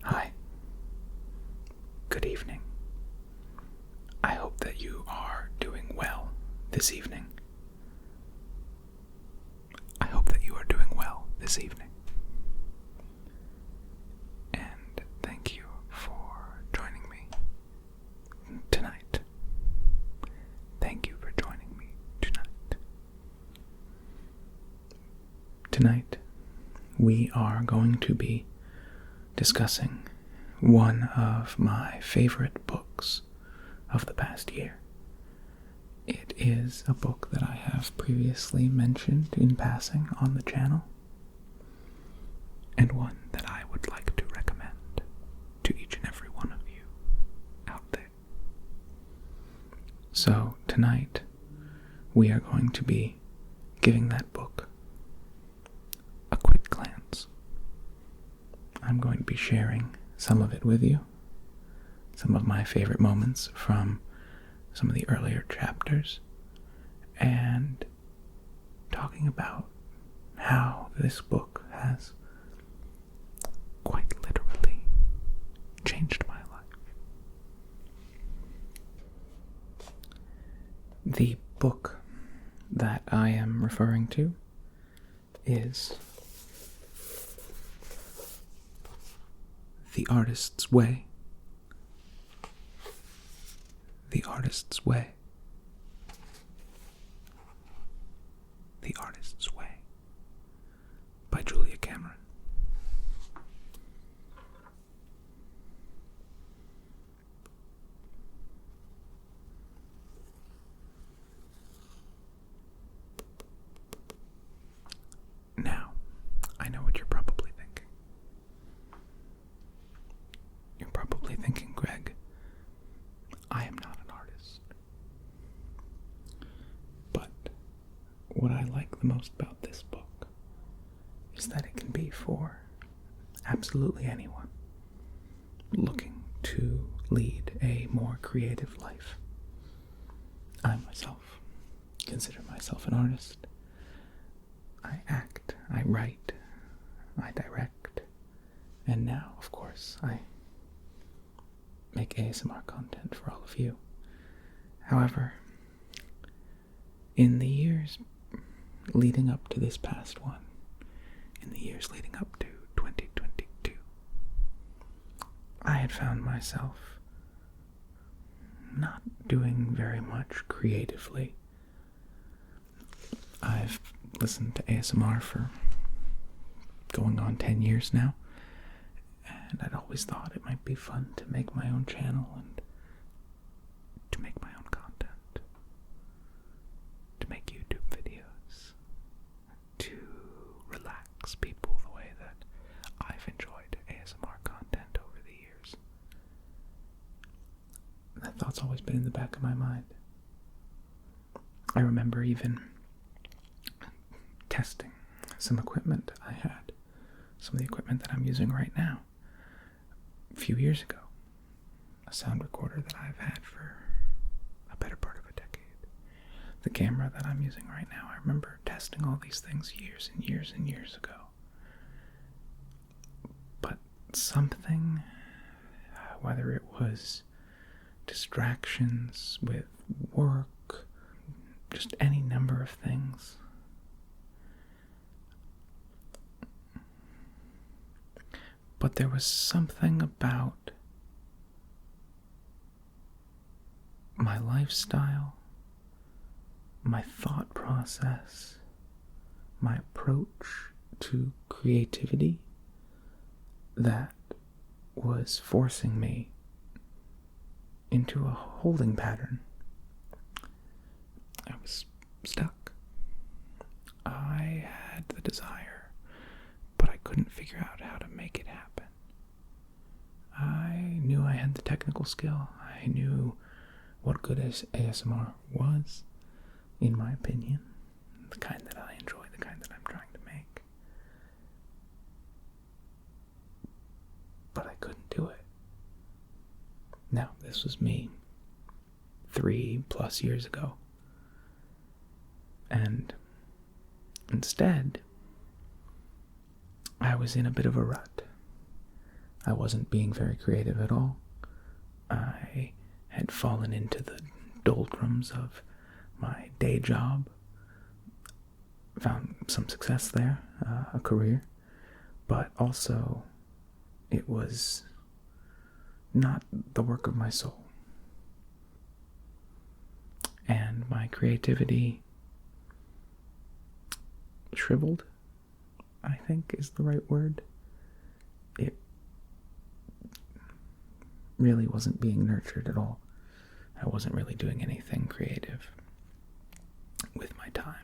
Hi. Good evening. I hope that you are doing well this evening. I hope that you are doing well this evening. And thank you for joining me tonight. Thank you for joining me tonight. Tonight, we are going to be discussing one of my favorite books of the past year. It is a book that I have previously mentioned in passing on the channel, and one that I would like to recommend to each and every one of you out there. So tonight, we are going to be giving that book a quick glance. I'm going to be sharing some of it with you, some of my favorite moments from some of the earlier chapters, and talking about how this book has quite literally changed my life. The book that I am referring to is The Artist's Way. The Artist's Way. The Artist's Way by Julia Cameron. Now, I know what you're probably thinking. You're probably thinking, Greg, I am not an artist. But what I like the most about this book is that it can be for absolutely anyone looking to lead a more creative life. I myself consider myself an artist. I act, I write, I direct, and now, of course, I make ASMR content for all of you. However, in the years leading up to this past one, in the years leading up to 2022, I had found myself not doing very much creatively. I've listened to ASMR for going on 10 years now, and I'd always thought it might be fun to make my own channel and to make my own content, to make YouTube videos, to relax people the way that I've enjoyed ASMR content over the years. That thought's always been in the back of my mind. I remember even testing some equipment I had, some of the equipment that I'm using right now, a few years ago. A sound recorder that I've had for a better part of a decade. The camera that I'm using right now. I remember testing all these things years and years and years ago. But something, whether it was distractions with work, just any number of things, but there was something about my lifestyle, my thought process, my approach to creativity that was forcing me into a holding pattern. I was stuck. I had the desire, but I couldn't figure out how to make it happen. I knew I had the technical skill. I knew what good ASMR was, in my opinion, the kind that I enjoy, the kind that I'm trying to make. But I couldn't do it. Now, this was me 3+ years ago. And instead, I was in a bit of a rut. I I wasn't being very creative at all. I had fallen into the doldrums of my day job, found some success there, a career, but also it was not the work of my soul. And my creativity shriveled, I think is the right word. It really wasn't being nurtured at all. I wasn't really doing anything creative with my time.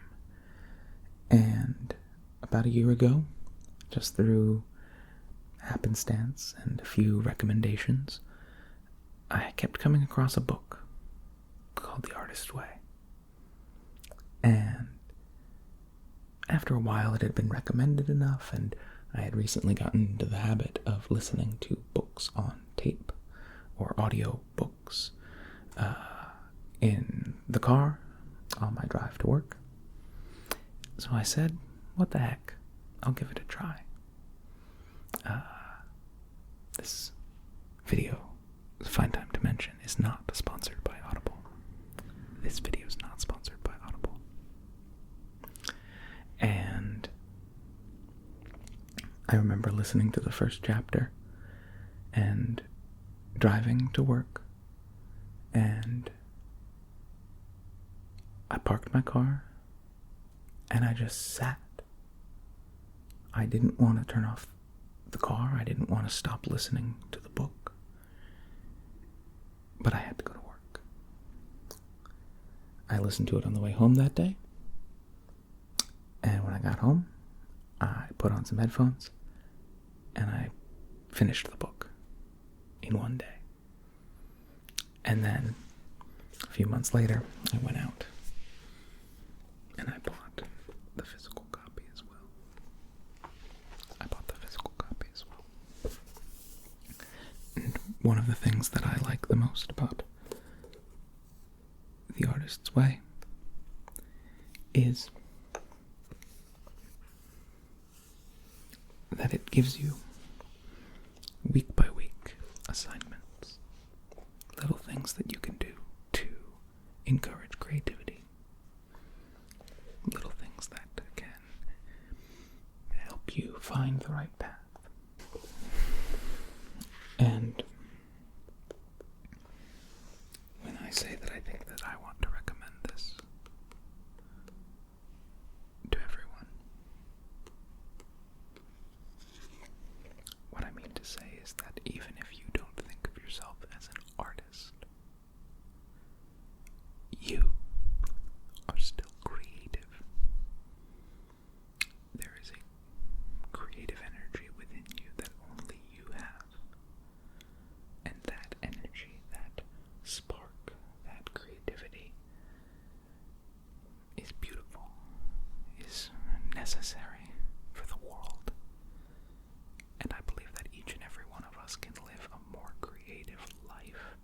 And about a year ago, just through happenstance and a few recommendations, I kept coming across a book called The Artist's Way. And after a while, it had been recommended enough, and I had recently gotten into the habit of listening to books on tape or audio books in the car on my drive to work. So I said, what the heck, I'll give it a try. This video, Find Time to Mention, is not sponsored by Audible. This video is not sponsored by Audible. And I remember listening to the first chapter and driving to work, and I parked my car and I just sat. I didn't want to turn off the car. I didn't want to stop listening to the book. But I had to go to work. I listened to it on the way home that day. And when I got home, I put on some headphones and I finished the book in one day. And then a few months later, I went out and I bought the physical copy as well. And one of the things that I like the most about The Artist's Way is that it gives you week by week assignments, little things that you can do to encourage creativity, little things that can help you find the right path. And when I say that I think that I want to recommend this to everyone, what I mean to say is that even if you don't think of yourself as an artist, you are still creative. There is a creative energy within you that only you have. And that energy, that spark, that creativity is beautiful, is necessary for the world. And I believe that each and every one of us can live a more creative life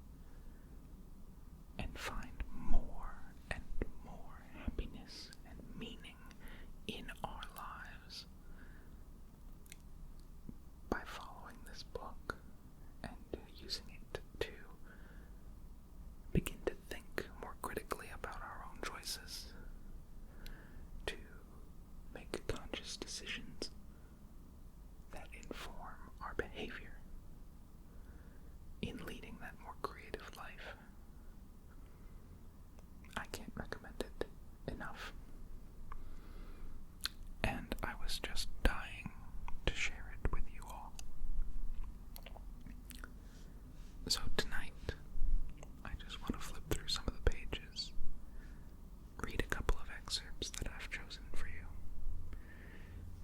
and find more and more happiness and meaning in our lives by following this book and using it to begin to think more critically about our own choices, to make conscious decisions that inform our behavior in leading that more creative life. I can't recommend it enough. And I was just dying to share it with you all. So tonight, I just want to flip through some of the pages, read a couple of excerpts that I've chosen for you,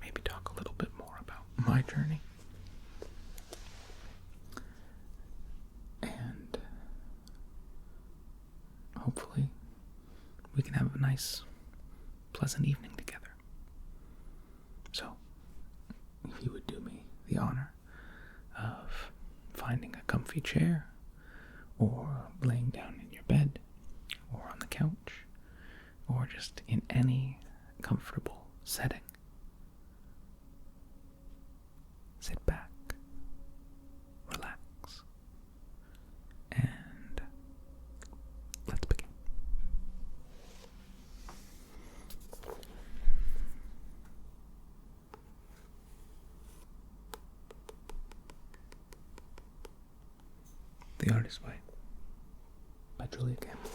maybe talk a little bit more about my journey, and hopefully we can have a nice, pleasant evening together. So, if you would do me the honor of finding a comfy chair, or laying down in your bed, or on the couch, or just in any comfortable setting, sit back, The Artist's Way by Julia Campbell.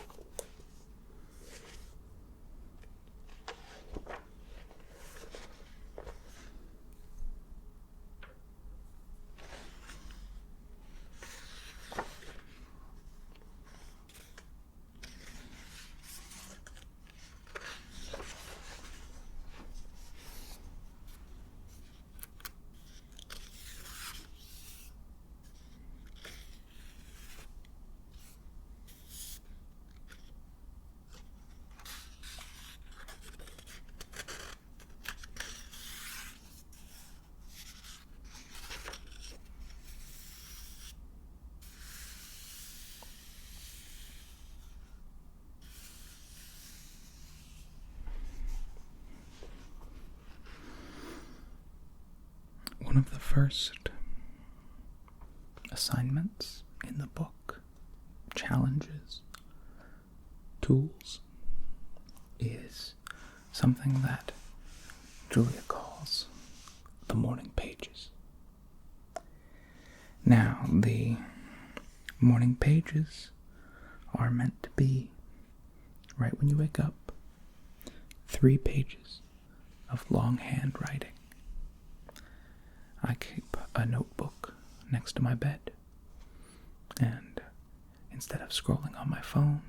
One of the first assignments in the book, challenges, tools, is something that Julia calls the morning pages. Now, the morning pages are meant to be, right when you wake up, 3 pages of longhand writing. I keep a notebook next to my bed, and instead of scrolling on my phone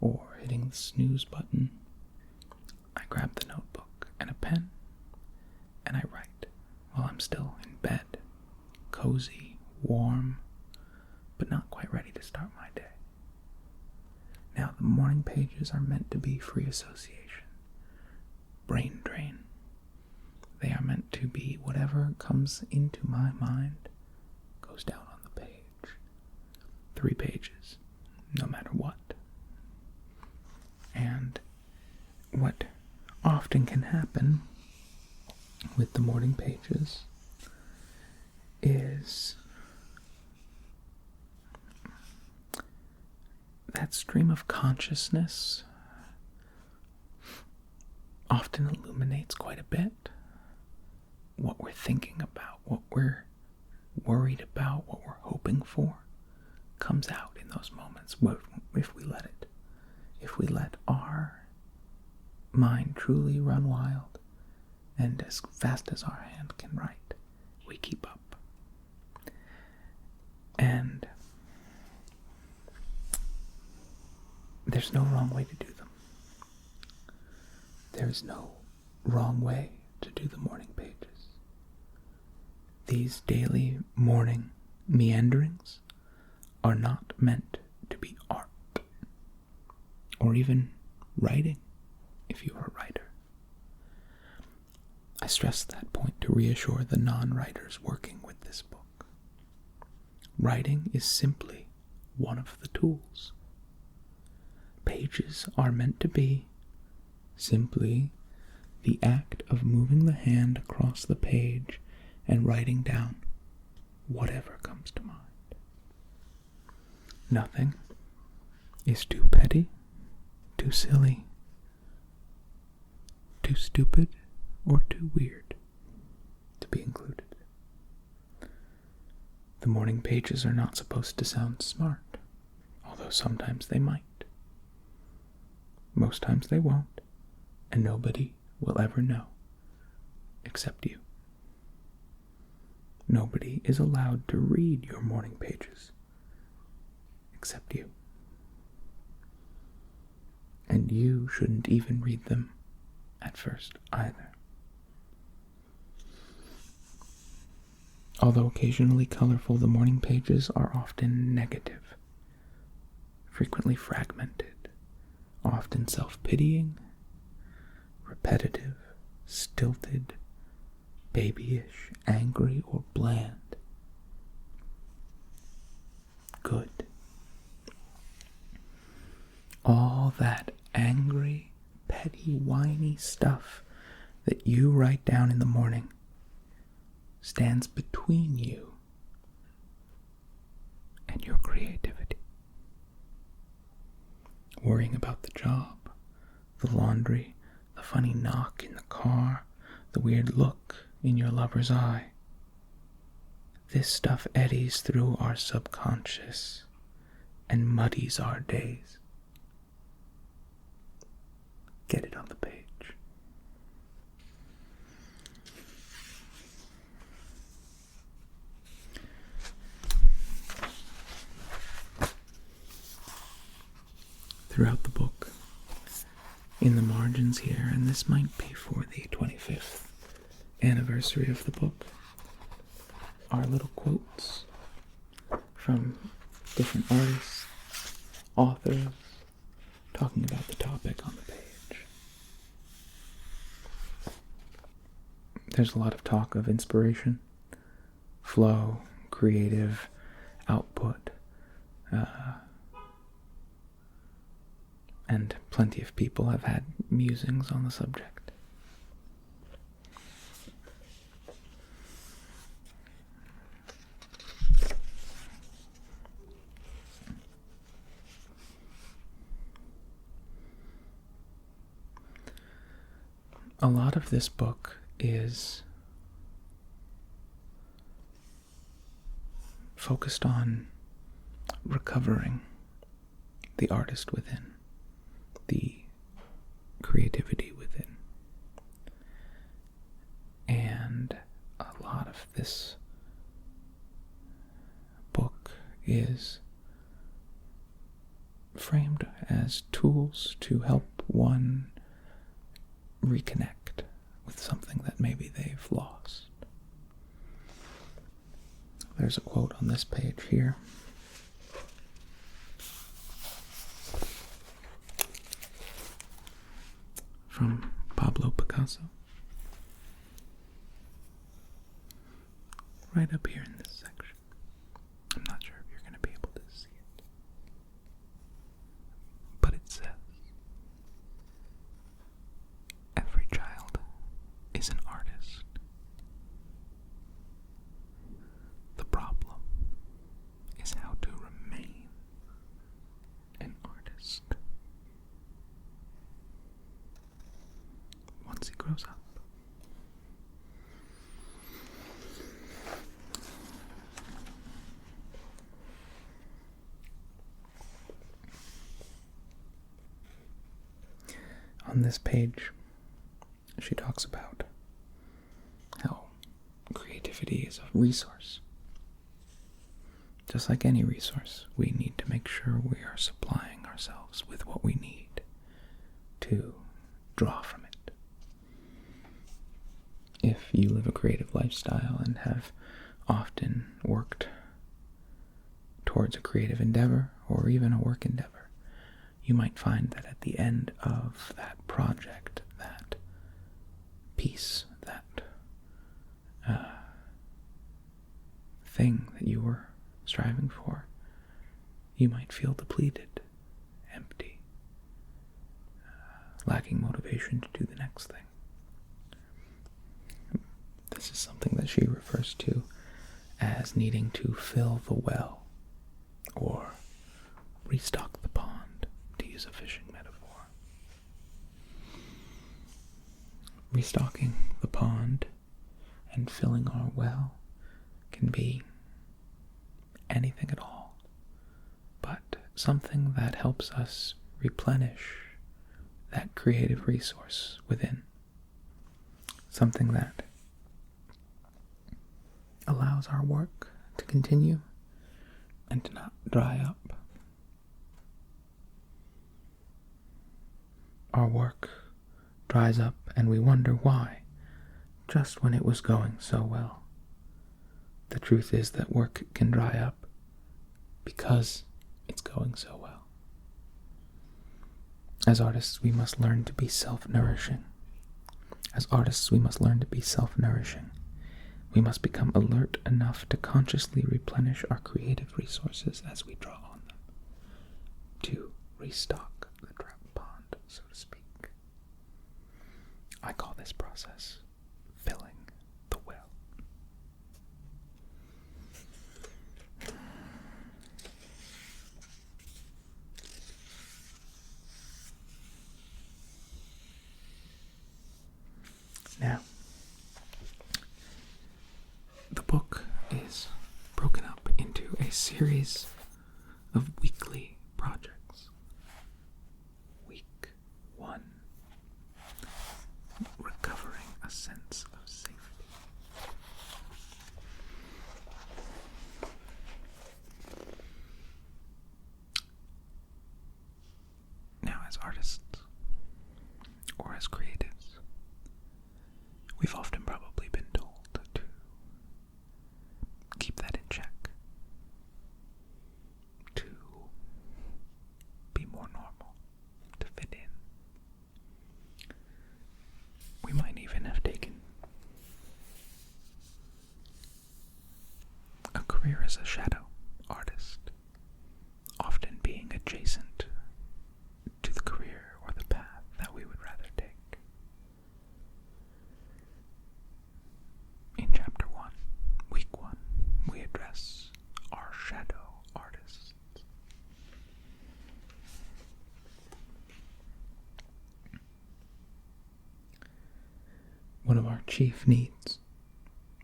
or hitting the snooze button, I grab the notebook and a pen, and I write while I'm still in bed, cozy, warm, but not quite ready to start my day. Now, the morning pages are meant to be free association, brain drain. They are meant to be whatever comes into my mind goes down on the page. 3 pages, no matter what. And what often can happen with the morning pages is that stream of consciousness often illuminates quite a bit what we're thinking about, what we're worried about, what we're hoping for, comes out in those moments if we let it. If we let our mind truly run wild, and as fast as our hand can write, we keep up. And there's no wrong way to do them. There's no wrong way to do the morning pages. These daily morning meanderings are not meant to be art, or even writing, if you're a writer. I stress that point to reassure the non-writers working with this book. Writing is simply one of the tools. Pages are meant to be simply the act of moving the hand across the page and writing down whatever comes to mind. Nothing is too petty, too silly, too stupid, or too weird to be included. The morning pages are not supposed to sound smart, although sometimes they might. Most times they won't, and nobody will ever know, except you. Nobody is allowed to read your morning pages, except you. And you shouldn't even read them at first either. Although occasionally colorful, the morning pages are often negative, frequently fragmented, often self-pitying, repetitive, stilted, babyish, angry, or bland. Good. All that angry, petty, whiny stuff that you write down in the morning stands between you and your creativity. Worrying about the job, the laundry, the funny knock in the car, the weird look in your lover's eye. This stuff eddies through our subconscious and muddies our days. Get it on the page. Throughout the book, in the margins here, and this might be for the 25th anniversary of the book, are little quotes from different artists, authors, talking about the topic on the page. There's a lot of talk of inspiration, flow, creative output, and plenty of people have had musings on the subject. A lot of this book is focused on recovering the artist within, the creativity within. And a lot of this book is framed as tools to help one reconnect with something that maybe they've lost. There's a quote on this page here. From Pablo Picasso. Right up here in this section. I'm not sure if you're going to be able to see it. But it says, "Every child is an artist. The problem is how to remain an artist once he grows up." On this page, she talks about how creativity is a resource. Just like any resource, we need to make sure we are supplying ourselves with what we need to draw from it. If you live a creative lifestyle and have often worked towards a creative endeavor or even a work endeavor, you might find that at the end of that project, that piece, that thing that you were striving for, you might feel depleted, empty, lacking motivation to do the next thing. This is something that she refers to as needing to fill the well or restock the pond, to use a fishing metaphor. Restocking the pond and filling our well can be anything at all, but something that helps us replenish that creative resource within. Something that allows our work to continue and to not dry up. Our work dries up and we wonder why, just when it was going so well. The truth is that work can dry up because it's going so well. As artists, we must learn to be self-nourishing. As artists, we must learn to be self-nourishing. We must become alert enough to consciously replenish our creative resources as we draw on them, to restock the drought pond, so to speak. I call this process filling the well. Now, the book is broken up into a series of weekly projects. Week 1. Recovering a sense of safety. Now, as artists, or as creatives, we've often probably been told to keep that in check, to be more normal, to fit in. We might even have taken a career as a shadow artist, often being adjacent to the career or the path that we would rather take. In Chapter 1, Week 1, we address our shadow artists. One of our chief needs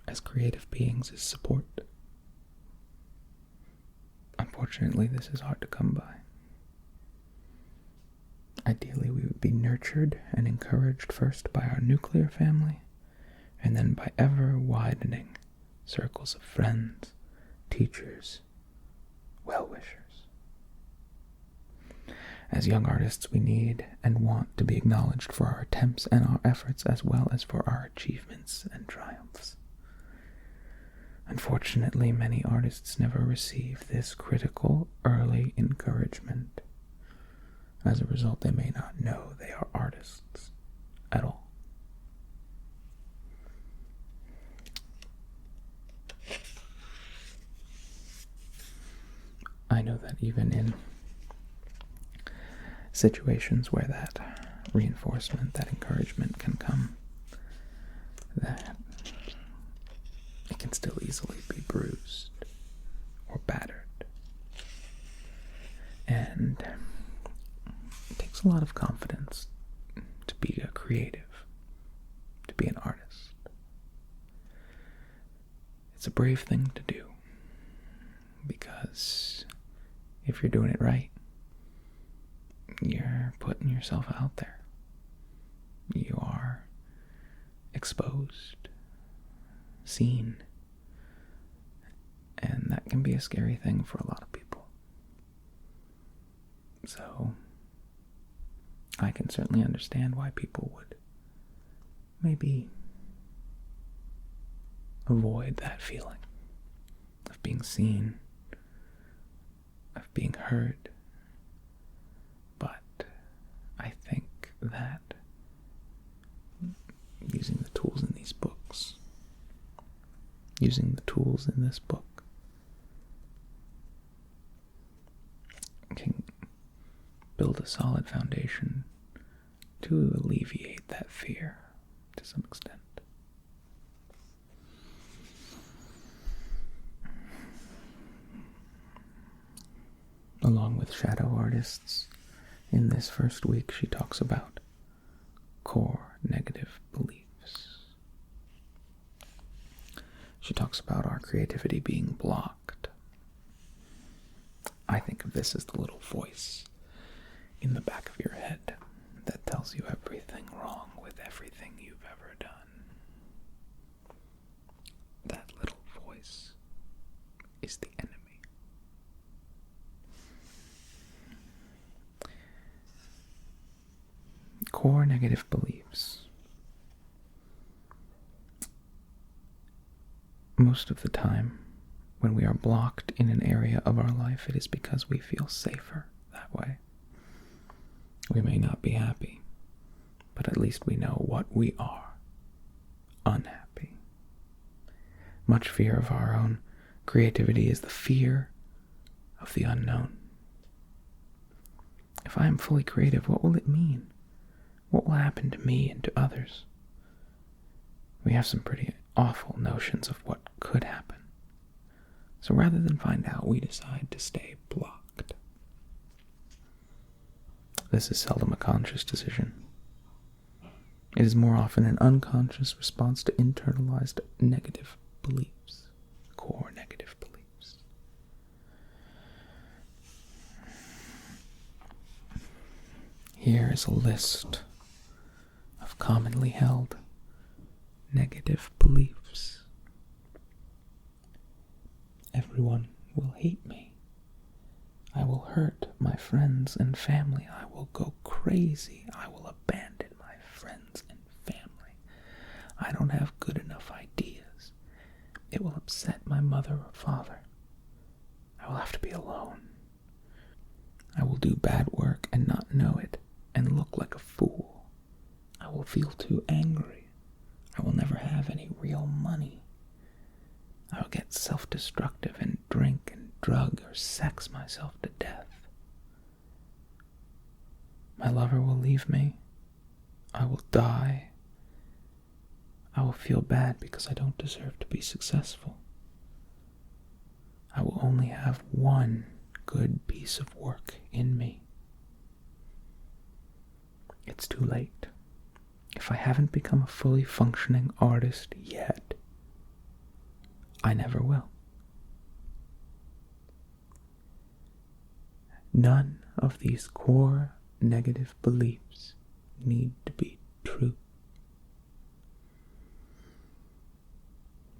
as creative beings is support. Unfortunately, this is hard to come by. Ideally, we would be nurtured and encouraged first by our nuclear family, and then by ever-widening circles of friends, teachers, well-wishers. As young artists, we need and want to be acknowledged for our attempts and our efforts, as well as for our achievements and triumphs. Unfortunately, many artists never receive this critical early encouragement. As a result, they may not know they are artists at all. I know that even in situations where that reinforcement, that encouragement can come, that it can still easily be bruised or battered. And it takes a lot of confidence to be a creative, to be an artist. It's a brave thing to do, because if you're doing it right, you're putting yourself out there. You are exposed, seen, and that can be a scary thing for a lot of people. So, I can certainly understand why people would maybe avoid that feeling of being seen, of being heard. But I think that using the tools in these books, using the tools in this book, can build a solid foundation to alleviate that fear to some extent. Along with shadow artists, in this first week she talks about core negative beliefs. She talks about our creativity being blocked. I think of this as the little voice in the back of your head that tells you everything wrong with everything you've ever done. That little voice is the enemy. Core negative beliefs. Most of the time, when we are blocked in an area of our life, it is because we feel safer that way. We may not be happy, but at least we know what we are: unhappy. Much fear of our own creativity is the fear of the unknown. If I am fully creative, what will it mean? What will happen to me and to others? We have some pretty awful notions of what could happen. So rather than find out, we decide to stay blocked. This is seldom a conscious decision. It is more often an unconscious response to internalized negative beliefs, core negative beliefs. here is a list of commonly held negative beliefs. Everyone will hate me. I will hurt my friends and family. I will go crazy. I will abandon my friends and family. I don't have good enough ideas. It will upset my mother or father. I will have to be alone. I will do bad work and not know it and look like a fool. I will feel too angry. I will never have any real money. I will get self-destructive and drink and drug or sex myself to death. My lover will leave me. I will die. I will feel bad because I don't deserve to be successful. I will only have one good piece of work in me. It's too late. If I haven't become a fully functioning artist yet, I never will. None of these core negative beliefs need to be true.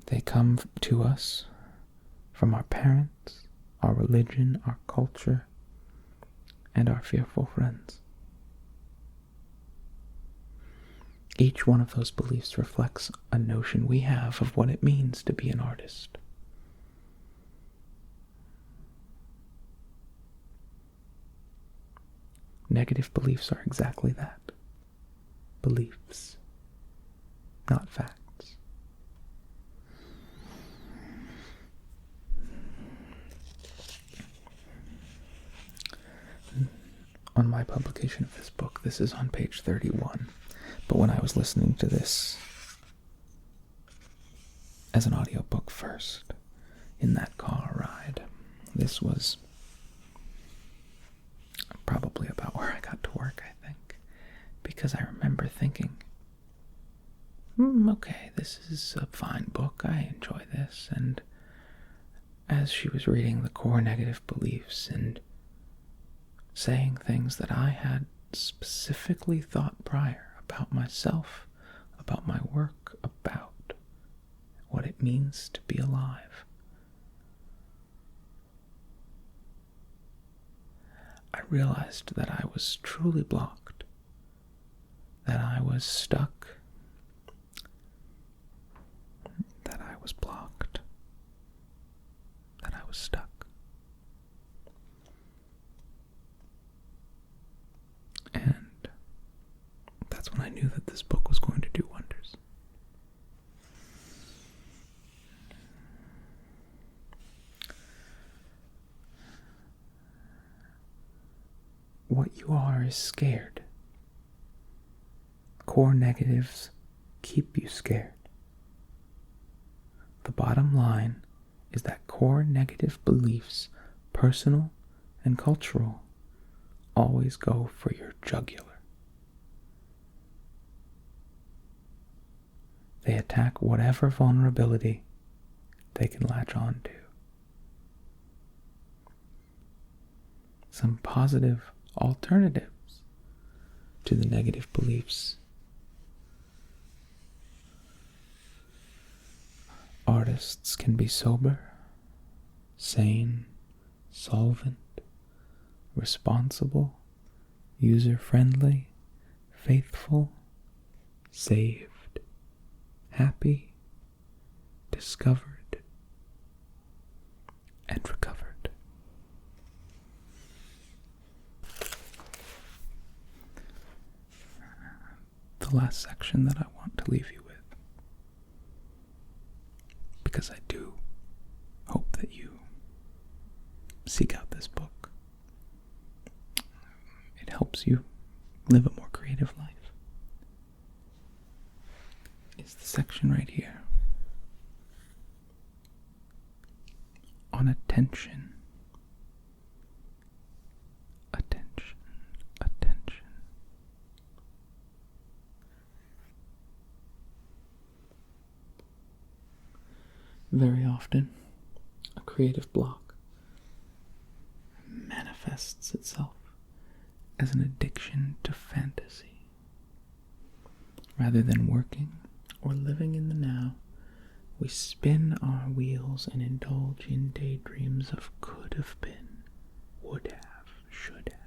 They come to us from our parents, our religion, our culture, and our fearful friends. Each one of those beliefs reflects a notion we have of what it means to be an artist. Negative beliefs are exactly that. Beliefs, not facts. On my publication of this book, this is on page 31. But when I was listening to this as an audiobook first, in that car ride, this was probably about where I got to work, I think. Because I remember thinking, okay, this is a fine book, I enjoy this. And as she was reading the core negative beliefs and saying things that I had specifically thought prior about myself, about my work, about what it means to be alive, I realized that I was truly blocked, that I was stuck, that I was blocked, that I was stuck. And that's when I knew that this book was going to do wonders. What you are is scared. Core negatives keep you scared. The bottom line is that core negative beliefs, personal and cultural, always go for your jugular. They attack whatever vulnerability they can latch on to. Some positive alternatives to the negative beliefs. Artists can be sober, sane, solvent, responsible, user-friendly, faithful, saved, happy, discovered, and recovered. The last section that I want to leave you with, because I do hope that you seek out this book. It helps you live a more creative life. It's the section right here on attention. Attention, attention. Very often, a creative block manifests itself as an addiction to fantasy. Rather than working or living in the now, we spin our wheels and indulge in daydreams of could have been, would have, should have.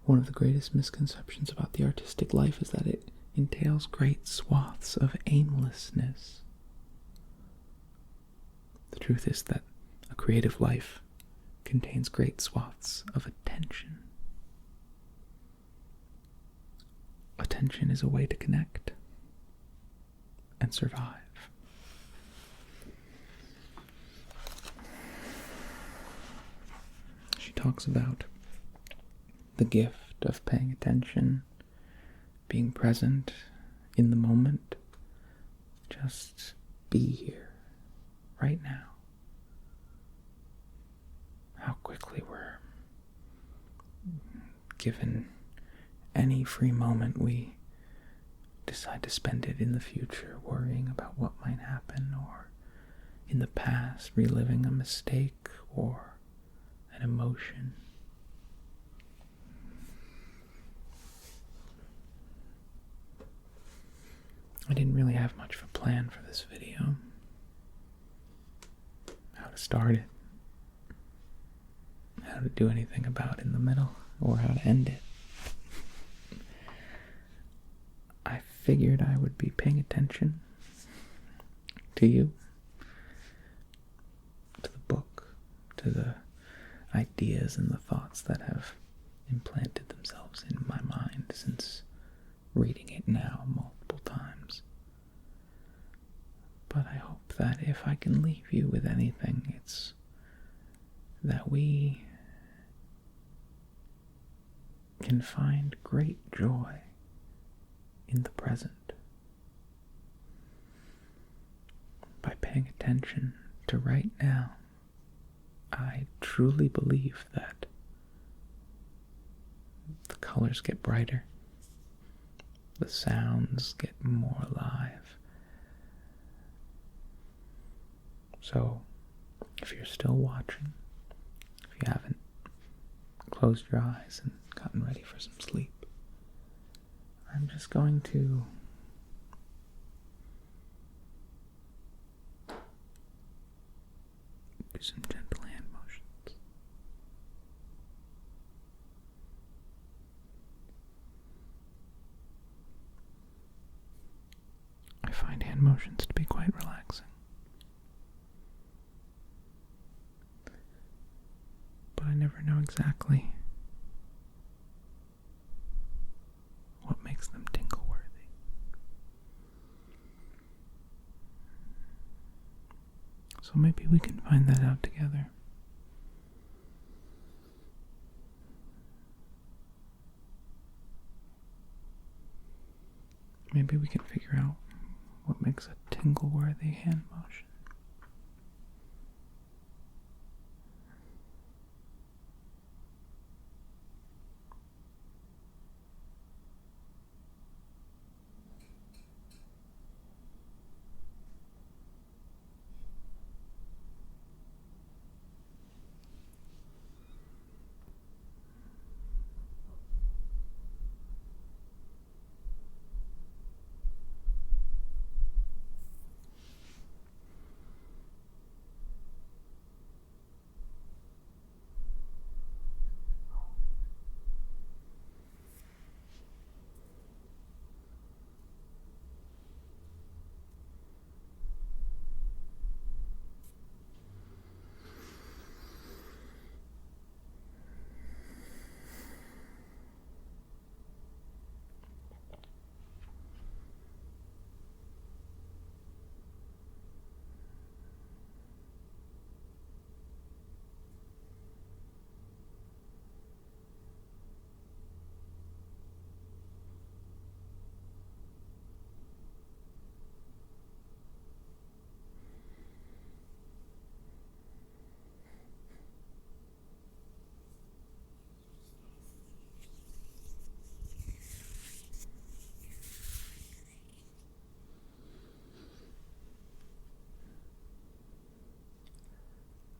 One of the greatest misconceptions about the artistic life is that it entails great swaths of aimlessness. The truth is that a creative life contains great swaths of attention. Attention is a way to connect and survive. She talks about the gift of paying attention, being present in the moment. Just be here, right now. How quickly we're given any free moment, we decide to spend it in the future, worrying about what might happen, or in the past, reliving a mistake or an emotion. I didn't really have much of a plan for this video. How to start it, how to do anything about it in the middle, or how to end it. I figured I would be paying attention to you, to the book, to the ideas and the thoughts that have implanted themselves in my mind since reading it now multiple times. But I hope that if I can leave you with anything, it's that we can find great joy in the present by paying attention to right now. I truly believe that the colors get brighter, the sounds get more alive. So, if you're still watching, if you haven't closed your eyes and gotten ready for some sleep, I'm just going to do some gentle hand motions. I find hand motions to be quite relaxing. But I never know exactly what makes them tingle worthy. So maybe we can find that out together. Maybe we can figure out what makes a tingle-worthy hand motion.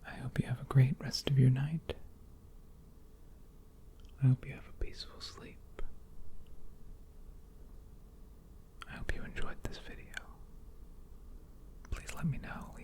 I hope you have a great rest of your night. I hope you have a peaceful sleep. I hope you enjoyed this video. Please let me know.